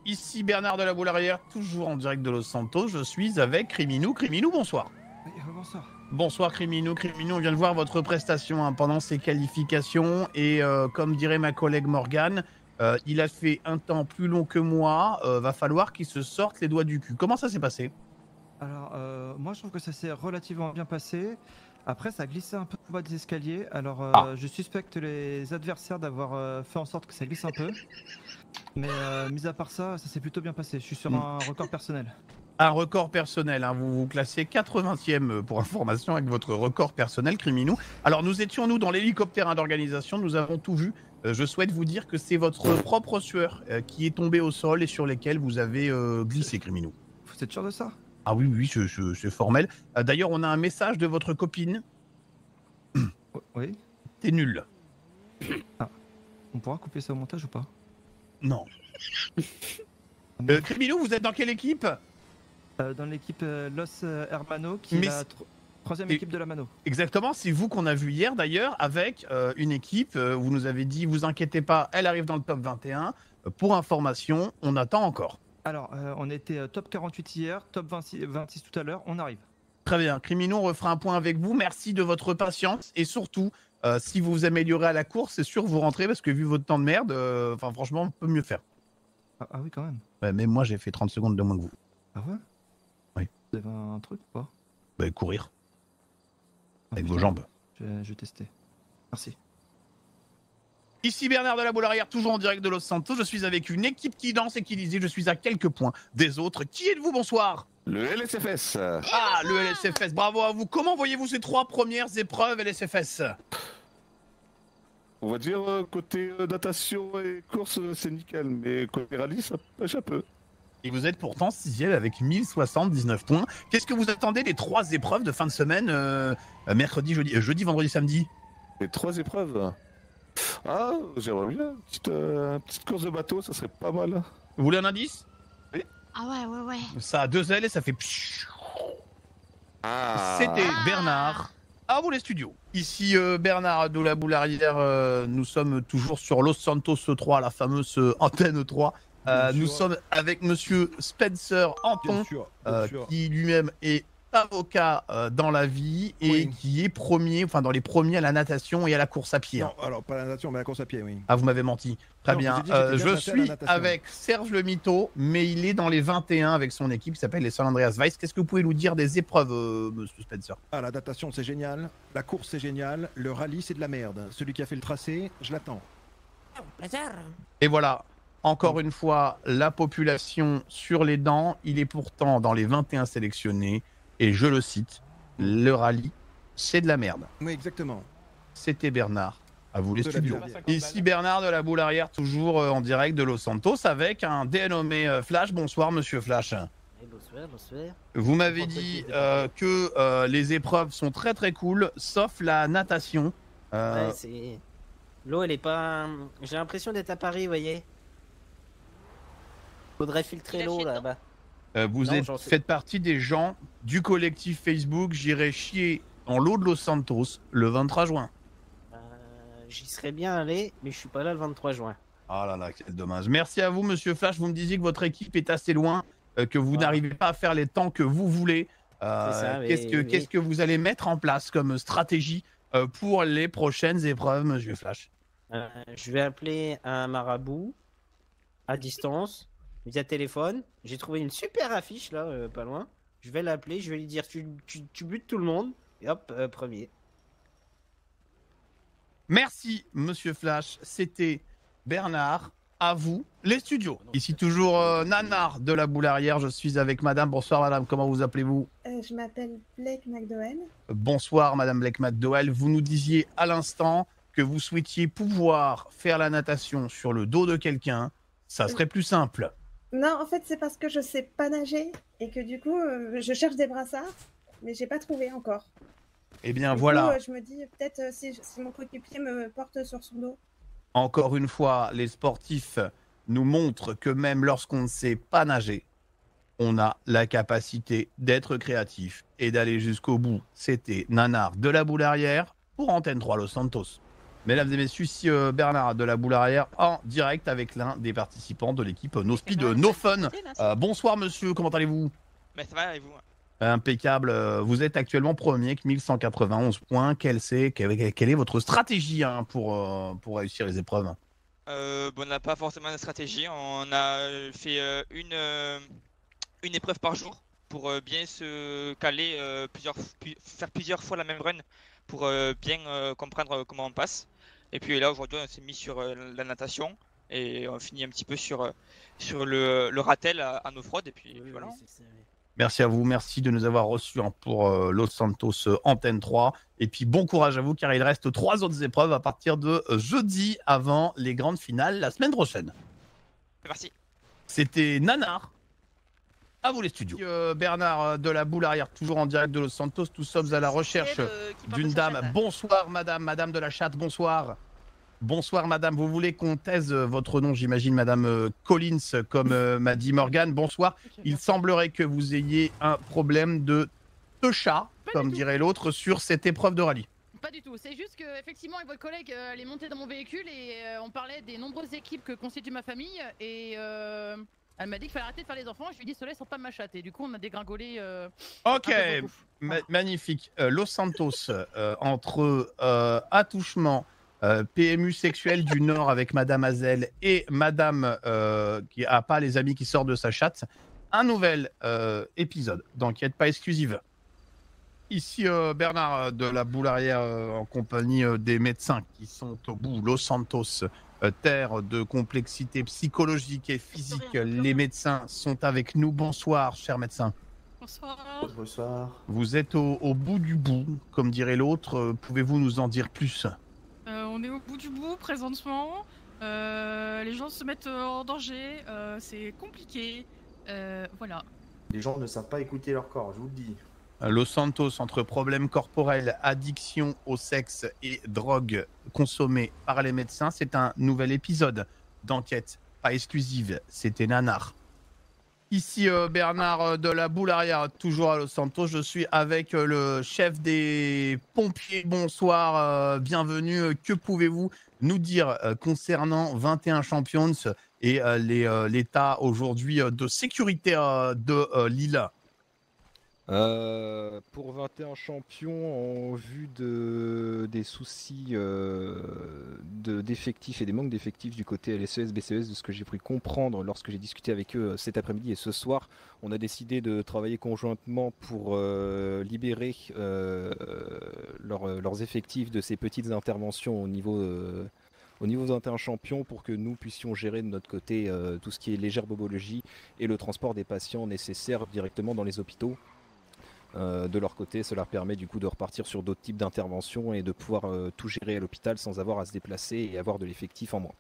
Ici Bernard de la Boularière, toujours en direct de Los Santos. Je suis avec Criminou. Criminou, bonsoir. Oui, bonsoir. Bonsoir Criminou. Criminou, on vient de voir votre prestation pendant ces qualifications. Et comme dirait ma collègue Morgane, il a fait un temps plus long que moi. Va falloir qu'il se sorte les doigts du cul. Comment ça s'est passé? Alors, moi, je trouve que ça s'est relativement bien passé. Après, ça a glissé un peu au bas des escaliers. Alors, je suspecte les adversaires d'avoir fait en sorte que ça glisse un peu. Mais mis à part ça, ça s'est plutôt bien passé. Je suis sur un record personnel. Un record personnel, hein. Vous vous classez 80e pour information avec votre record personnel, Criminou. Alors nous étions, nous, dans l'hélicoptère d'organisation, nous avons tout vu. Je souhaite vous dire que c'est votre propre sueur qui est tombée au sol et sur lesquels vous avez glissé, Criminou. Vous êtes sûr de ça? Ah oui, oui, c'est formel. D'ailleurs, on a un message de votre copine. Oui. T'es nul. Ah. On pourra couper ça au montage ou pas? Non. Criminou, vous êtes dans quelle équipe? Dans l'équipe Los Hermanos, qui est la troisième équipe de la Mano. Exactement, c'est vous qu'on a vu hier d'ailleurs avec une équipe. Vous nous avez dit, vous inquiétez pas, elle arrive dans le top 21. Pour information, on attend encore. Alors, on était top 48 hier, top 26 tout à l'heure, on arrive. Très bien, Criminou, on refera un point avec vous. Merci de votre patience et surtout, si vous vous améliorez à la course, c'est sûr vous rentrez parce que vu votre temps de merde, franchement, on peut mieux faire. Ah oui, quand même. Ouais, mais moi, j'ai fait 30 secondes de moins que vous. Ah ouais? Oui. Vous avez un truc ou pas? Courir. Avec putain, vos jambes. Je vais tester. Merci. Ici Bernard de la Boularière, toujours en direct de Los Santos. Je suis avec une équipe qui danse et qui disait je suis à quelques points des autres. Qui êtes-vous? Bonsoir. Le LSFS. Ah, le LSFS, bravo à vous. Comment voyez-vous ces 3 premières épreuves LSFS? On va dire côté natation et course, c'est nickel, mais côté rallye, ça pêche un peu. Et vous êtes pourtant 6e avec 1079 points. Qu'est-ce que vous attendez des 3 épreuves de fin de semaine, mercredi, jeudi, vendredi, samedi? Les 3 épreuves. Ah, j'aimerais bien une petite course de bateau, ça serait pas mal. Vous voulez un indice? Oui. Ah ouais. Ça a 2 ailes et ça fait... Ah. C'était Bernard. À vous les studios. Ici Bernard de la Boularière, nous sommes toujours sur Los Santos 3, la fameuse antenne 3. Nous sommes avec monsieur Spencer Anton, qui lui-même est avocat dans la vie et qui est dans les premiers à la natation et à la course à pied. Non, alors pas la natation, mais la course à pied, oui. Ah, vous m'avez menti. Très Non, bien. Je suis avec Serge Le Mito, mais il est dans les 21 avec son équipe qui s'appelle les San Andreas Vice. Qu'est-ce que vous pouvez nous dire des épreuves, monsieur Spencer? Ah, la natation, c'est génial. La course, c'est génial. Le rallye, c'est de la merde. Celui qui a fait le tracé, je l'attends. Et voilà. Encore une fois, la population sur les dents. Il est pourtant dans les 21 sélectionnés. Et je le cite, le rallye, c'est de la merde. Oui, exactement. C'était Bernard. À vous les De la studios. Boularière. Ici Bernard de la Boularière, toujours en direct de Los Santos avec un dénommé Flash. Bonsoir, monsieur Flash. Bonsoir. Vous m'avez dit que les épreuves sont très très cool, sauf la natation. Ouais, c'est... L'eau, elle est pas... J'ai l'impression d'être à Paris, vous voyez. Faudrait filtrer l'eau, là-bas. Faites partie des gens du collectif Facebook J'irai chier dans l'eau de Los Santos le 23 juin. J'y serais bien allé, mais je suis pas là le 23 juin. Ah là là, quel dommage. Merci à vous, monsieur Flash. Vous me disiez que votre équipe est assez loin, que vous n'arrivez pas à faire les temps que vous voulez. Qu'est-ce que vous allez mettre en place comme stratégie pour les prochaines épreuves, monsieur Flash? Je vais appeler un marabout à distance, via téléphone. J'ai trouvé une super affiche là, pas loin. Je vais l'appeler, je vais lui dire tu butes tout le monde. Et hop, premier. Merci, monsieur Flash. C'était Bernard. À vous, les studios. Ici toujours Nanar de la Boularière. Je suis avec madame. Bonsoir madame, comment vous appelez-vous? Je m'appelle Blake McDowell. Bonsoir madame Blake McDowell. Vous nous disiez à l'instant que vous souhaitiez pouvoir faire la natation sur le dos de quelqu'un. Ça serait plus simple. Non, en fait, c'est parce que je sais pas nager et que du coup, je cherche des brassards, mais j'ai pas trouvé encore. Eh bien, du voilà. coup, je me dis, peut-être si mon coéquipier me porte sur son dos. Encore une fois, les sportifs nous montrent que même lorsqu'on ne sait pas nager, on a la capacité d'être créatif et d'aller jusqu'au bout. C'était Nanar de la Boularière pour Antenne 3 Los Santos. Mesdames et messieurs, ici Bernard de la boule arrière en direct avec l'un des participants de l'équipe No Speed No Fun. Bonsoir monsieur, comment allez-vous? Ça va et vous? Impeccable, vous êtes actuellement premier avec 1191 points. Quelle est votre stratégie pour réussir les épreuves? On n'a pas forcément de stratégie, on a fait une épreuve par jour pour bien se caler, faire plusieurs fois la même run pour bien comprendre comment on passe. Et puis là aujourd'hui on s'est mis sur la natation et on finit un petit peu sur le ratel à nos fraudes et puis voilà. Merci à vous, merci de nous avoir reçus pour Los Santos Antenne 3. Et puis bon courage à vous car il reste 3 autres épreuves à partir de jeudi avant les grandes finales la semaine prochaine. Merci. C'était Nanar. À vous les studios. Bernard de la boule arrière, toujours en direct de Los Santos. Nous sommes à la recherche d'une dame. Bonsoir madame de la chatte, bonsoir. Bonsoir madame, vous voulez qu'on taise votre nom, j'imagine madame Collins, comme m'a dit Morgane. Bonsoir, il semblerait que vous ayez un problème de techa, comme dirait l'autre, sur cette épreuve de rallye. Pas du tout, c'est juste que effectivement avec votre collègue, elle est montée dans mon véhicule et on parlait des nombreuses équipes que constitue ma famille et elle m'a dit qu'il fallait arrêter de faire les enfants. Je lui ai dit cela sont pas ma chatte et du coup on a dégringolé. Ok, magnifique. Los Santos, entre attouchement, PMU sexuel du Nord avec Madame Hazel et Madame qui a pas les amis qui sortent de sa chatte, un nouvel épisode d'enquête pas exclusive. Ici Bernard de la boule arrière en compagnie des médecins qui sont au bout. Los Santos, terre de complexité psychologique et physique. Les médecins sont avec nous. Bonsoir, chers médecins. Bonsoir. Bonsoir. Vous êtes au bout du bout, comme dirait l'autre. Pouvez-vous nous en dire plus? On est au bout du bout présentement. Les gens se mettent en danger. C'est compliqué. Voilà. Les gens ne savent pas écouter leur corps, je vous le dis. Los Santos, entre problèmes corporels, addiction au sexe et drogue consommée par les médecins, c'est un nouvel épisode d'enquête pas exclusive. C'était Nanar. Ici Bernard de la boule arrière, toujours à Los Santos. Je suis avec le chef des pompiers. Bonsoir, bienvenue. Que pouvez-vous nous dire concernant 21 Champions et l'état aujourd'hui de sécurité de l'île? Pour 21 champions, en vue des soucis d'effectifs et des manques d'effectifs du côté LSES, BCES, de ce que j'ai pu comprendre lorsque j'ai discuté avec eux cet après-midi et ce soir, on a décidé de travailler conjointement pour libérer leurs effectifs de ces petites interventions au niveau des 21 champions pour que nous puissions gérer de notre côté tout ce qui est légère bobologie et le transport des patients nécessaires directement dans les hôpitaux. De leur côté, cela permet du coup de repartir sur d'autres types d'interventions et de pouvoir tout gérer à l'hôpital sans avoir à se déplacer et avoir de l'effectif en moins.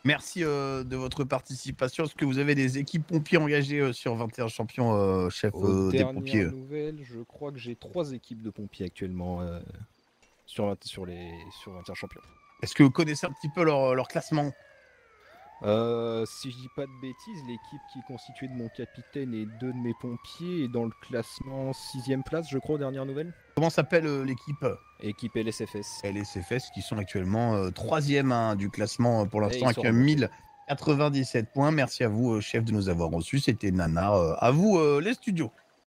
Merci de votre participation. Est-ce que vous avez des équipes pompiers engagées sur 21 champions, chef des pompiers? Nouvelle, je crois que j'ai 3 équipes de pompiers actuellement sur 21 champions. Est-ce que vous connaissez un petit peu leur classement? Si je dis pas de bêtises, l'équipe qui est constituée de mon capitaine et 2 de mes pompiers est dans le classement 6ème place, je crois, aux dernières nouvelles. Comment s'appelle l'équipe? Équipe LSFS. LSFS qui sont actuellement 3e du classement pour l'instant avec 1097 points. Merci à vous, chef, de nous avoir reçus. C'était Nana. À vous, les studios.